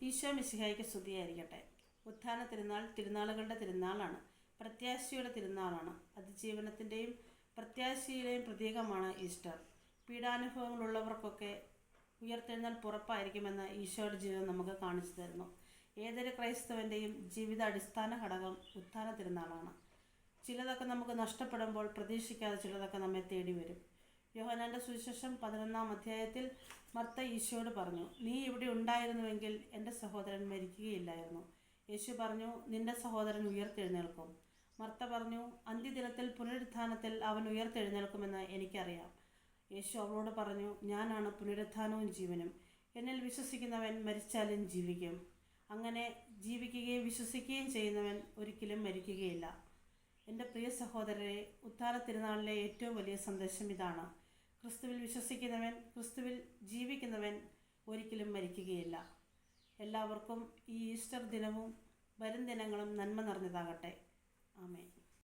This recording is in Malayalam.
ഈശോ മിശിഹായ്ക്ക് സ്തുതിയായിരിക്കട്ടെ. ഉത്ഥാന തിരുനാൾ തിരുനാളുകളുടെ തിരുനാളാണ്. പ്രത്യാശയുടെ തിരുനാളാണ്. അതിജീവനത്തിൻ്റെയും പ്രത്യാശയുടെയും പ്രതീകമാണ് ഈസ്റ്റർ. പീഡാനുഭവങ്ങളുള്ളവർക്കൊക്കെ ഉയർത്തെഴുന്നേൽപ്പ് ഉറപ്പായിരിക്കുമെന്ന് ഈശോയുടെ ജീവിതം നമുക്ക് കാണിച്ചു തരുന്നു. ഏതൊരു ക്രൈസ്തവൻ്റെയും ജീവിത അടിസ്ഥാന ഘടകം ഉത്ഥാന തിരുനാളാണ്. ചിലതൊക്കെ നമുക്ക് നഷ്ടപ്പെടുമ്പോൾ പ്രതീക്ഷിക്കാതെ ചിലതൊക്കെ നമ്മെ തേടി വരും. യോഹന്നാൻ്റെ സുവിശേഷം 11-ാം അധ്യായത്തിൽ മർത്ത ഈശോയോട് പറഞ്ഞു, നീ ഇവിടെ ഉണ്ടായിരുന്നുവെങ്കിൽ എൻ്റെ സഹോദരൻ മരിക്കുകയില്ലായിരുന്നു. യേശു പറഞ്ഞു, നിന്റെ സഹോദരൻ ഉയർത്തെഴുന്നേൽക്കും. മർത്ത പറഞ്ഞു, അന്ത്യദിനത്തിൽ പുനരുത്ഥാനത്തിൽ അവൻ ഉയർത്തെഴുന്നേൽക്കുമെന്ന് എനിക്കറിയാം. യേശു അവളോട് പറഞ്ഞു, ഞാനാണ് പുനരുത്ഥാനവും ജീവനും. എന്നിൽ വിശ്വസിക്കുന്നവൻ മരിച്ചാലും ജീവിക്കും. അങ്ങനെ ജീവിക്കുകയും വിശ്വസിക്കുകയും ചെയ്യുന്നവൻ ഒരിക്കലും മരിക്കുകയില്ല. എൻ്റെ പ്രിയ സഹോദരരെ, ഉത്ഥാന തിരുനാളിലെ ഏറ്റവും വലിയ സന്ദേശം ഇതാണ്. ക്രിസ്തുവിൽ വിശ്വസിക്കുന്നവൻ, ക്രിസ്തുവിൽ ജീവിക്കുന്നവൻ ഒരിക്കലും മരിക്കുകയില്ല. എല്ലാവർക്കും ഈ ഈസ്റ്റർ ദിനവും വരും ദിനങ്ങളും നന്മ നിറഞ്ഞതാകട്ടെ. ആമേൻ.